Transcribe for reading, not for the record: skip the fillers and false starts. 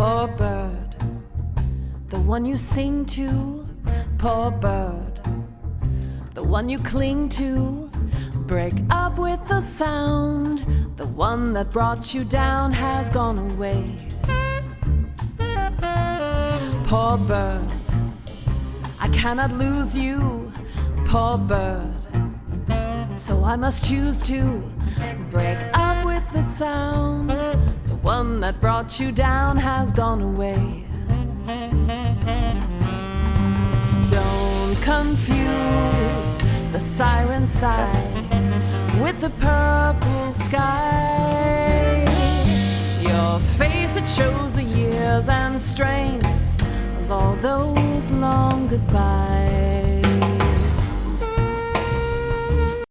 Poor bird, the one you sing to. Poor bird, the one you cling to. Break up with the sound. The one that brought you down has gone away. Poor bird, I cannot lose you. Poor bird, so I must choose to break up with the sound. The one that brought you down has gone away. Don't confuse the siren sigh with the purple sky. Your face, it shows the years and strains of all those long goodbyes.